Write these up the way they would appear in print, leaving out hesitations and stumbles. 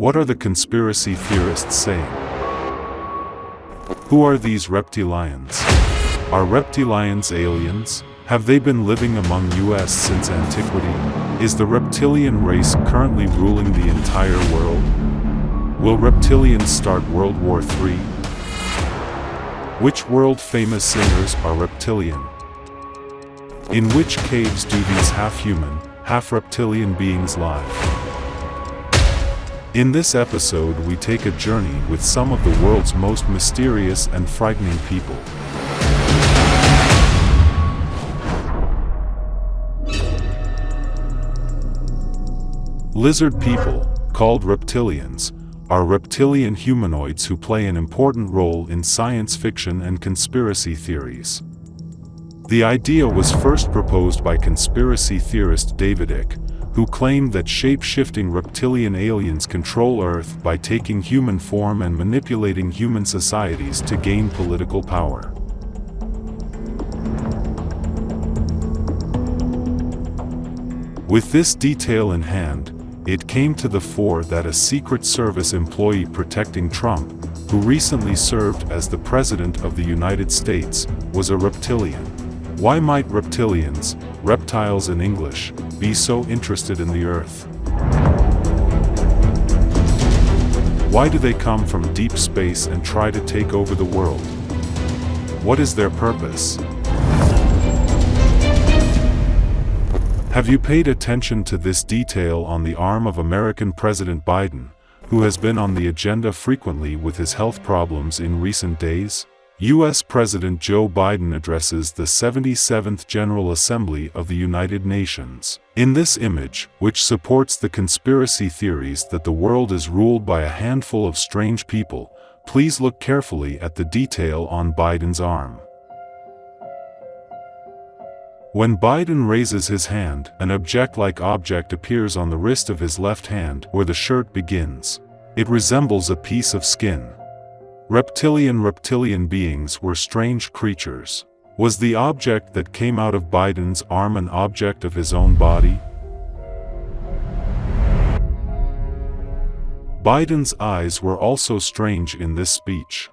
What are the conspiracy theorists saying? Who are these reptilians? Are reptilians aliens? Have they been living among us since antiquity? Is the reptilian race currently ruling the entire world? Will reptilians start World War III? Which world-famous singers are reptilian? In which caves do these half-human, half-reptilian beings live? In this episode we take a journey with some of the world's most mysterious and frightening people. Lizard people, called reptilians, are reptilian humanoids who play an important role in science fiction and conspiracy theories. The idea was first proposed by conspiracy theorist David Icke, who claimed that shape-shifting reptilian aliens control Earth by taking human form and manipulating human societies to gain political power. With this detail in hand, it came to the fore that a Secret Service employee protecting Trump, who recently served as the President of the United States, was a reptilian. Why might reptilians, reptiles in English, be so interested in the Earth? Why do they come from deep space and try to take over the world? What is their purpose? Have you paid attention to this detail on the arm of American President Biden, who has been on the agenda frequently with his health problems in recent days? U.S. President Joe Biden addresses the 77th General Assembly of the United Nations. In this image, which supports the conspiracy theories that the world is ruled by a handful of strange people, please look carefully at the detail on Biden's arm. When Biden raises his hand, an object-like object appears on the wrist of his left hand where the shirt begins. It resembles a piece of skin. Reptilian beings were strange creatures. Was the object that came out of Biden's arm an object of his own body? Biden's eyes were also strange in this speech.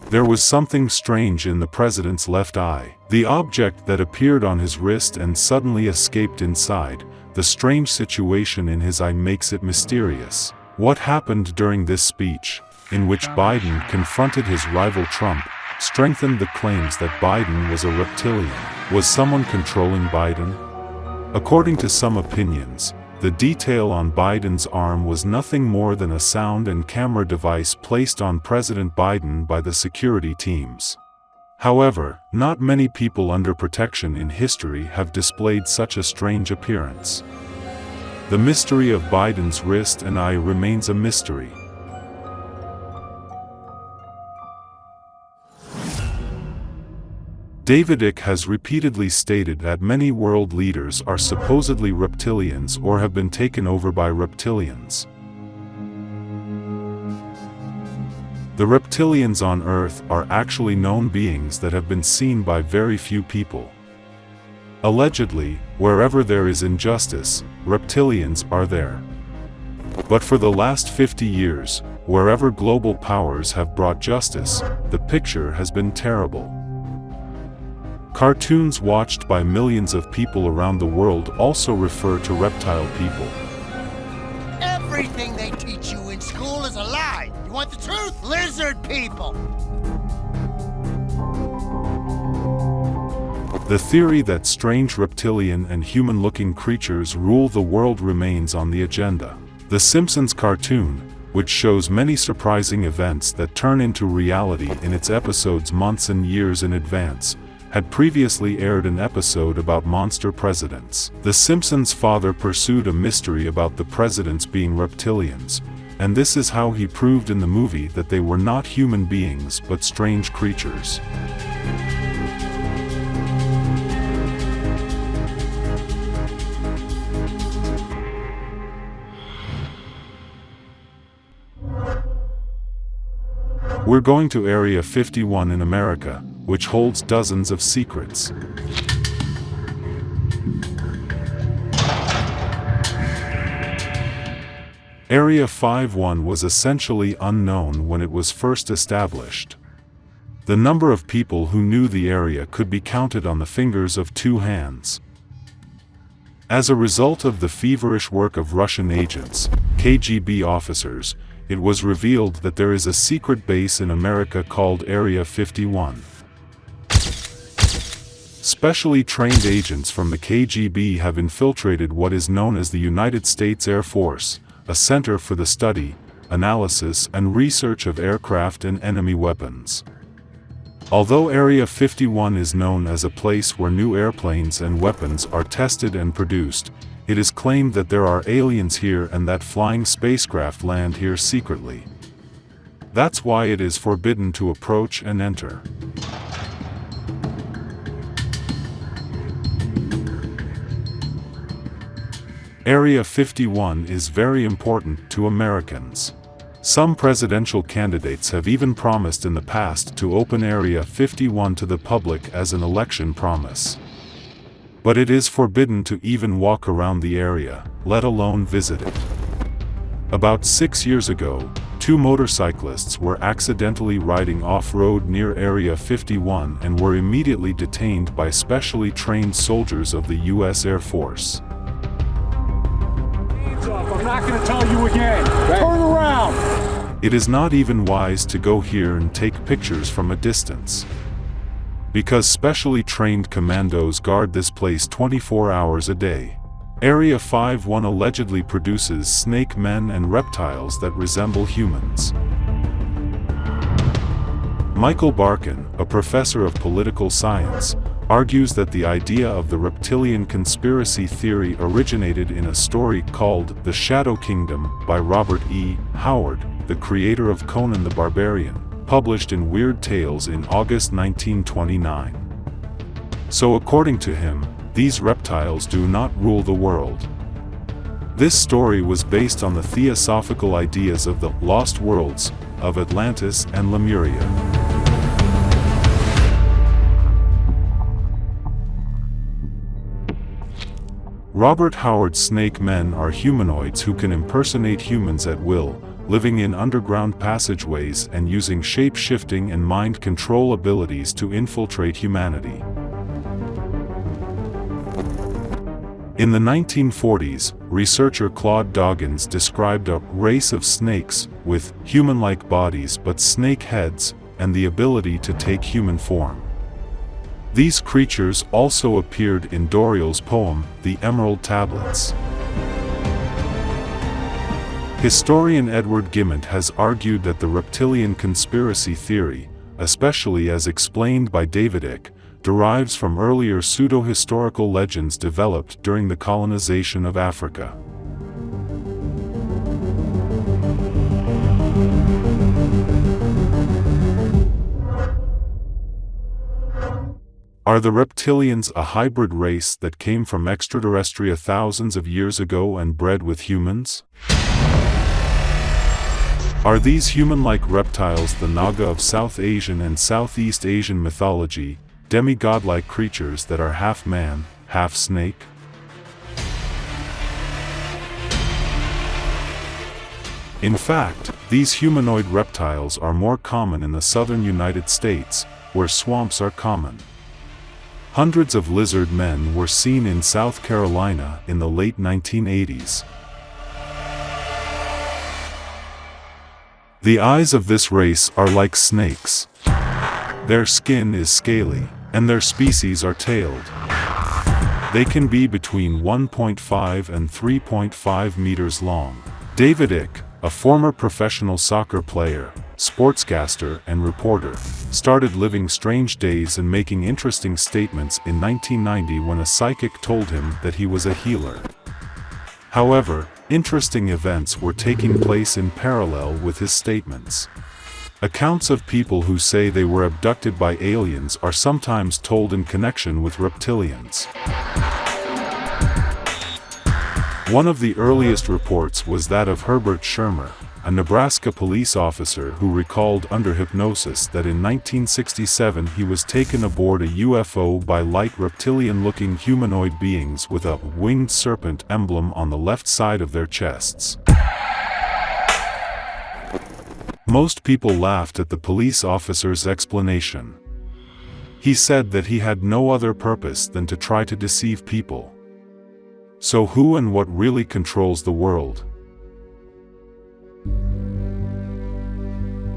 There was something strange in the president's left eye. The object that appeared on his wrist and suddenly escaped inside. The strange situation in his eye makes it mysterious. What happened during this speech, in which Biden confronted his rival Trump, strengthened the claims that Biden was a reptilian? Was someone controlling Biden? According to some opinions, the detail on Biden's arm was nothing more than a sound and camera device placed on President Biden by the security teams. However, not many people under protection in history have displayed such a strange appearance. The mystery of Biden's wrist and eye remains a mystery. David Icke has repeatedly stated that many world leaders are supposedly reptilians or have been taken over by reptilians. The reptilians on Earth are actually known beings that have been seen by very few people. Allegedly, wherever there is injustice, reptilians are there. But for the last 50 years, wherever global powers have brought justice, the picture has been terrible. Cartoons watched by millions of people around the world also refer to reptile people. Everything they teach you in school is a lie. You want the truth? Lizard people! The theory that strange reptilian and human-looking creatures rule the world remains on the agenda. The Simpsons cartoon, which shows many surprising events that turn into reality in its episodes months and years in advance, had previously aired an episode about monster presidents. The Simpsons' father pursued a mystery about the presidents being reptilians, and this is how he proved in the movie that they were not human beings but strange creatures. We're going to Area 51 in America, which holds dozens of secrets. Area 51 was essentially unknown when it was first established. The number of people who knew the area could be counted on the fingers of two hands. As a result of the feverish work of Russian agents, KGB officers, it was revealed that there is a secret base in America called Area 51. Specially trained agents from the KGB have infiltrated what is known as the United States Air Force, a center for the study, analysis, and research of aircraft and enemy weapons. Although Area 51 is known as a place where new airplanes and weapons are tested and produced, it is claimed that there are aliens here and that flying spacecraft land here secretly. That's why it is forbidden to approach and enter. Area 51 is very important to Americans. Some presidential candidates have even promised in the past to open Area 51 to the public as an election promise. But it is forbidden to even walk around the area, let alone visit it. About 6 years ago, two motorcyclists were accidentally riding off-road near Area 51 and were immediately detained by specially trained soldiers of the U.S. Air Force. I'm not going to tell you again. Turn around! It is not even wise to go here and take pictures from a distance, because specially trained commandos guard this place 24 hours a day. Area 51 allegedly produces snake men and reptiles that resemble humans. Michael Barkin, a professor of political science, argues that the idea of the reptilian conspiracy theory originated in a story called The Shadow Kingdom by Robert E. Howard, the creator of Conan the Barbarian, published in Weird Tales in August 1929. So according to him, these reptiles do not rule the world. This story was based on the theosophical ideas of the lost worlds of Atlantis and Lemuria. Robert Howard's snake men are humanoids who can impersonate humans at will, living in underground passageways and using shape-shifting and mind control abilities to infiltrate humanity. In the 1940s, researcher Claude Doggins described a race of snakes with human-like bodies but snake heads and the ability to take human form. These creatures also appeared in Doriel's poem, The Emerald Tablets. Historian Edward Gimmont has argued that the reptilian conspiracy theory, especially as explained by David Icke, derives from earlier pseudo-historical legends developed during the colonization of Africa. Are the reptilians a hybrid race that came from extraterrestria thousands of years ago and bred with humans? Are these human-like reptiles the Naga of South Asian and Southeast Asian mythology, demigod-like creatures that are half man, half snake? In fact, these humanoid reptiles are more common in the southern United States, where swamps are common. Hundreds of lizard men were seen in South Carolina in the late 1980s. The eyes of this race are like snakes. Their skin is scaly, and their species are tailed. They can be between 1.5 and 3.5 meters long. David Icke, a former professional soccer player, sportscaster and reporter, started living strange days and making interesting statements in 1990 when a psychic told him that he was a healer. However, interesting events were taking place in parallel with his statements. Accounts of people who say they were abducted by aliens are sometimes told in connection with reptilians. One of the earliest reports was that of Herbert Shermer, a Nebraska police officer who recalled under hypnosis that in 1967 he was taken aboard a UFO by light reptilian-looking humanoid beings with a winged serpent emblem on the left side of their chests. Most people laughed at the police officer's explanation. He said that he had no other purpose than to try to deceive people. So who and what really controls the world?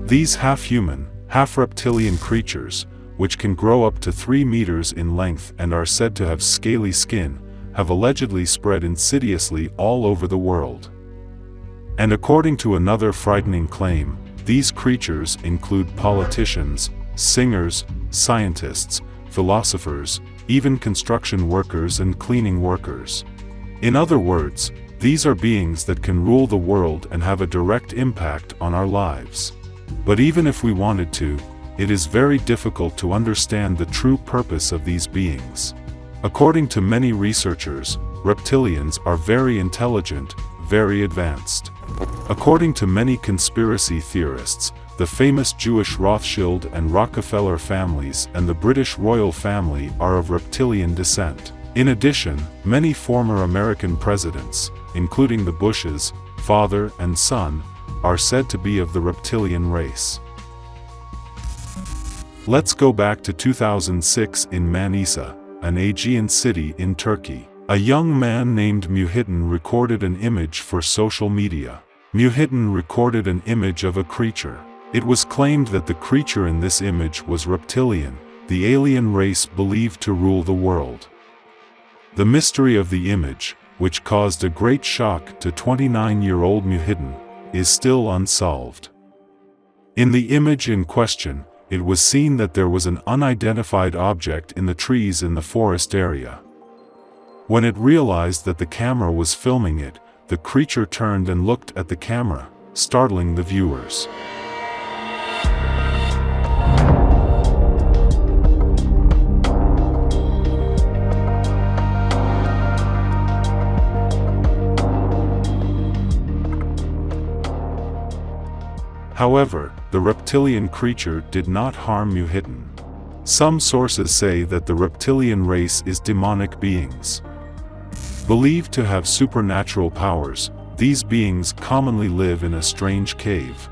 These half-human, half-reptilian creatures, which can grow up to 3 meters in length and are said to have scaly skin, have allegedly spread insidiously all over the world. And according to another frightening claim, these creatures include politicians, singers, scientists, philosophers, even construction workers and cleaning workers. In other words, these are beings that can rule the world and have a direct impact on our lives. But even if we wanted to, it is very difficult to understand the true purpose of these beings. According to many researchers, reptilians are very intelligent, very advanced. According to many conspiracy theorists, the famous Jewish Rothschild and Rockefeller families and the British royal family are of reptilian descent. In addition, many former American presidents, including the Bushes, father and son, are said to be of the reptilian race. Let's go back to 2006 in Manisa, an Aegean city in Turkey. A young man named Muhittin recorded an image for social media. Muhittin recorded an image of a creature. It was claimed that the creature in this image was reptilian, the alien race believed to rule the world. The mystery of the image, which caused a great shock to 29-year-old Muhittin, is still unsolved. In the image in question, it was seen that there was an unidentified object in the trees in the forest area. When it realized that the camera was filming it, the creature turned and looked at the camera, startling the viewers. However, the reptilian creature did not harm Muhittin. Some sources say that the reptilian race is demonic beings. Believed to have supernatural powers, these beings commonly live in a strange cave.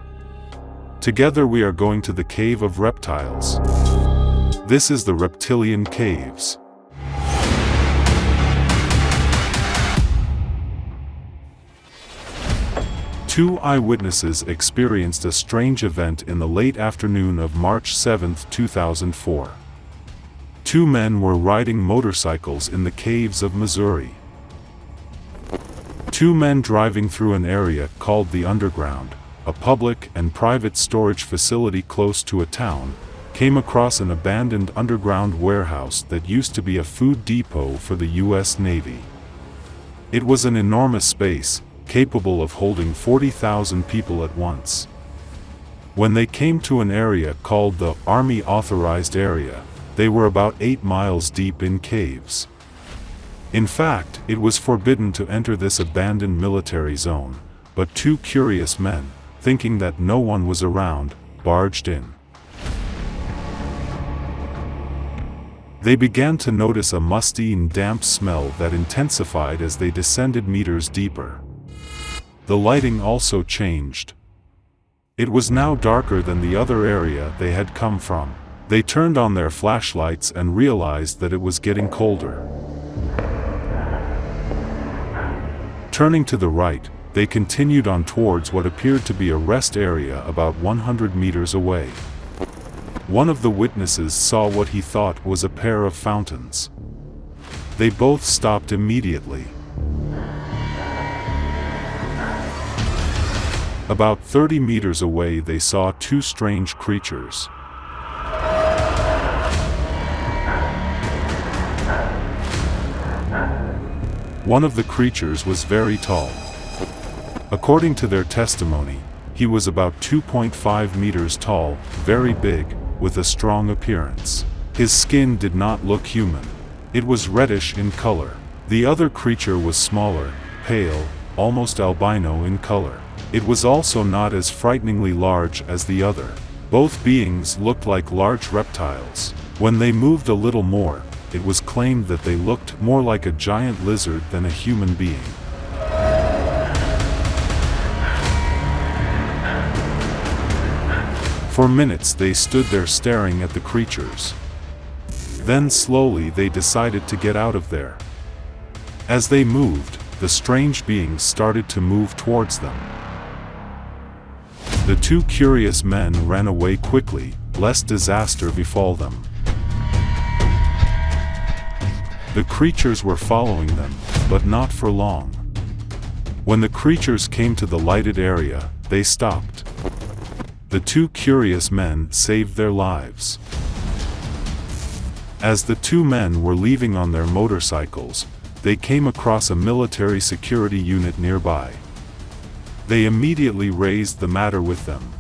Together we are going to the Cave of Reptiles. This is the Reptilian Caves. Two eyewitnesses experienced a strange event in the late afternoon of March 7, 2004. Two men were riding motorcycles in the caves of Missouri. Two men driving through an area called the Underground, a public and private storage facility close to a town, came across an abandoned underground warehouse that used to be a food depot for the U.S. Navy. It was an enormous space, capable of holding 40,000 people at once. When they came to an area called the Army Authorized Area, they were about 8 miles deep in caves. In fact, it was forbidden to enter this abandoned military zone, but two curious men, thinking that no one was around, barged in. They began to notice a musty and damp smell that intensified as they descended meters deeper. The lighting also changed. It was now darker than the other area they had come from. They turned on their flashlights and realized that it was getting colder. Turning to the right, they continued on towards what appeared to be a rest area about 100 meters away. One of the witnesses saw what he thought was a pair of fountains. They both stopped immediately. About 30 meters away they saw two strange creatures. One of the creatures was very tall. According to their testimony, he was about 2.5 meters tall, very big, with a strong appearance. His skin did not look human. It was reddish in color. The other creature was smaller, pale, almost albino in color. It was also not as frighteningly large as the other. Both beings looked like large reptiles. When they moved a little more, it was claimed that they looked more like a giant lizard than a human being. For minutes they stood there staring at the creatures. Then slowly they decided to get out of there. As they moved, the strange beings started to move towards them. The two curious men ran away quickly, lest disaster befall them. The creatures were following them, but not for long. When the creatures came to the lighted area, they stopped. The two curious men saved their lives. As the two men were leaving on their motorcycles, they came across a military security unit nearby. They immediately raised the matter with them.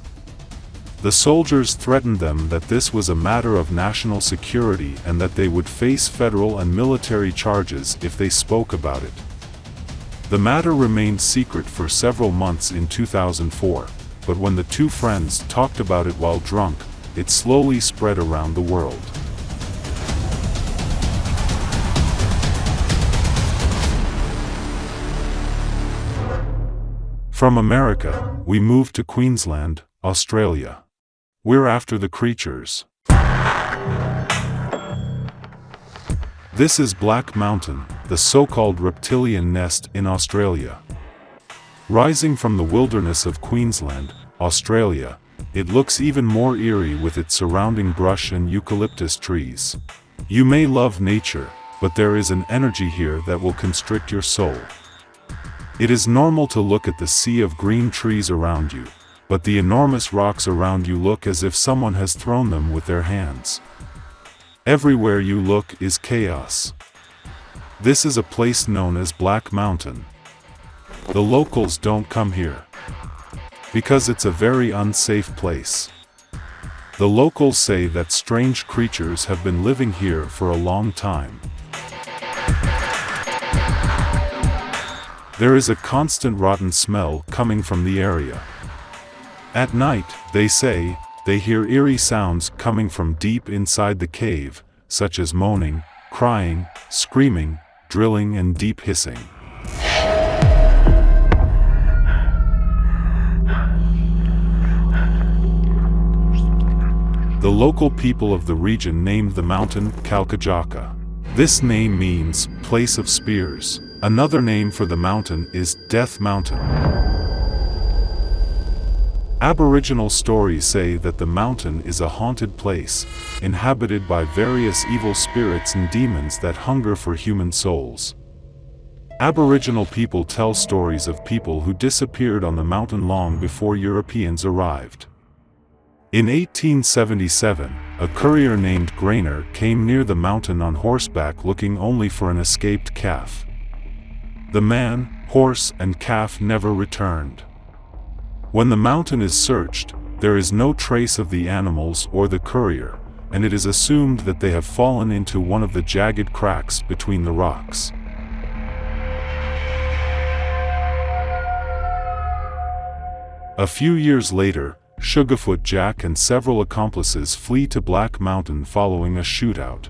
The soldiers threatened them that this was a matter of national security and that they would face federal and military charges if they spoke about it. The matter remained secret for several months in 2004, but when the two friends talked about it while drunk, it slowly spread around the world. From America, we moved to Queensland, Australia. We're after the creatures. This is Black Mountain, the so-called reptilian nest in Australia. Rising from the wilderness of Queensland, Australia, it looks even more eerie with its surrounding brush and eucalyptus trees. You may love nature, but there is an energy here that will constrict your soul. It is normal to look at the sea of green trees around you, but the enormous rocks around you look as if someone has thrown them with their hands. Everywhere you look is chaos. This is a place known as Black Mountain. The locals don't come here because it's a very unsafe place. The locals say that strange creatures have been living here for a long time. There is a constant rotten smell coming from the area. At night, they say, they hear eerie sounds coming from deep inside the cave, such as moaning, crying, screaming, drilling and deep hissing. The local people of the region named the mountain Kalkajaka. This name means place of spears. Another name for the mountain is Death Mountain. Aboriginal stories say that the mountain is a haunted place, inhabited by various evil spirits and demons that hunger for human souls. Aboriginal people tell stories of people who disappeared on the mountain long before Europeans arrived. In 1877, a courier named Grainer came near the mountain on horseback looking only for an escaped calf. The man, horse, and calf never returned. When the mountain is searched, there is no trace of the animals or the courier, and it is assumed that they have fallen into one of the jagged cracks between the rocks. A few years later, Sugarfoot Jack and several accomplices flee to Black Mountain following a shootout.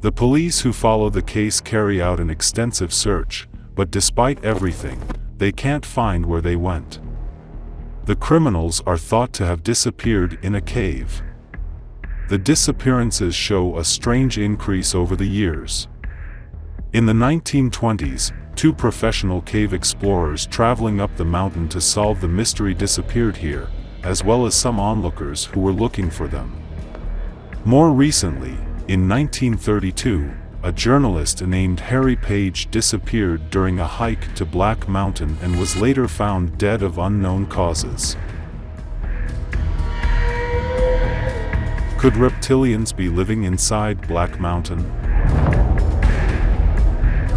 The police who follow the case carry out an extensive search, but despite everything, they can't find where they went. The criminals are thought to have disappeared in a cave. The disappearances show a strange increase over the years. In the 1920s, two professional cave explorers traveling up the mountain to solve the mystery disappeared here, as well as some onlookers who were looking for them. More recently, in 1932, a journalist named Harry Page disappeared during a hike to Black Mountain and was later found dead of unknown causes. Could reptilians be living inside Black Mountain?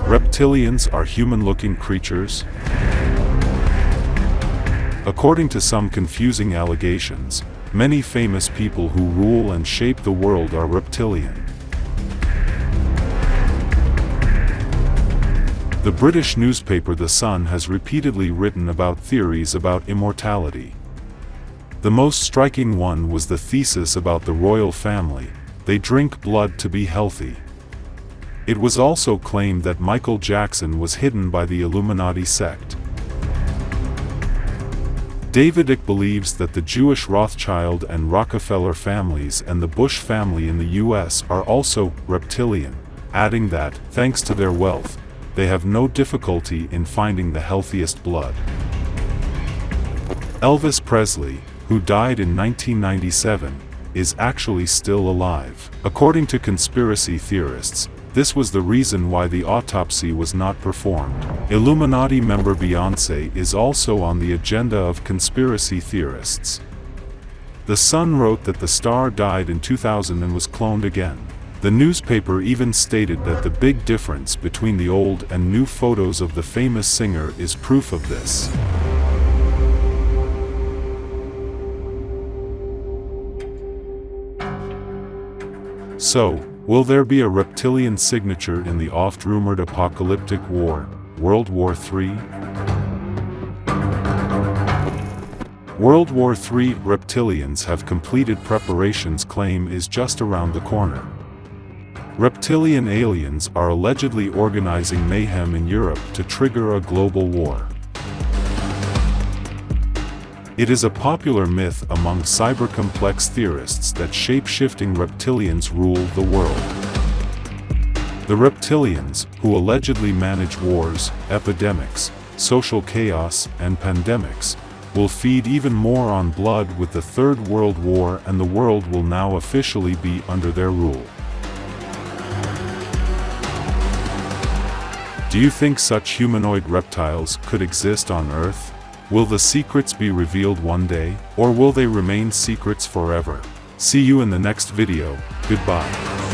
Reptilians are human-looking creatures. According to some confusing allegations, many famous people who rule and shape the world are reptilian. The British newspaper The Sun has repeatedly written about theories about immortality. The most striking one was the thesis about the royal family: they drink blood to be healthy. It was also claimed that Michael Jackson was hidden by the Illuminati sect. David Icke believes that the Jewish Rothschild and Rockefeller families and the Bush family in the US are also reptilian, adding that, thanks to their wealth, they have no difficulty in finding the healthiest blood. Elvis Presley, who died in 1997, is actually still alive. According to conspiracy theorists, this was the reason why the autopsy was not performed. Illuminati member Beyoncé is also on the agenda of conspiracy theorists. The Sun wrote that the star died in 2000 and was cloned again. The newspaper even stated that the big difference between the old and new photos of the famous singer is proof of this. So, will there be a reptilian signature in the oft-rumored apocalyptic war, World War III? World War III reptilians have completed preparations claim is just around the corner. Reptilian aliens are allegedly organizing mayhem in Europe to trigger a global war. It is a popular myth among cybercomplex theorists that shape-shifting reptilians rule the world. The reptilians, who allegedly manage wars, epidemics, social chaos, and pandemics, will feed even more on blood with the Third World War, and the world will now officially be under their rule. Do you think such humanoid reptiles could exist on Earth? Will the secrets be revealed one day, or will they remain secrets forever? See you in the next video. Goodbye.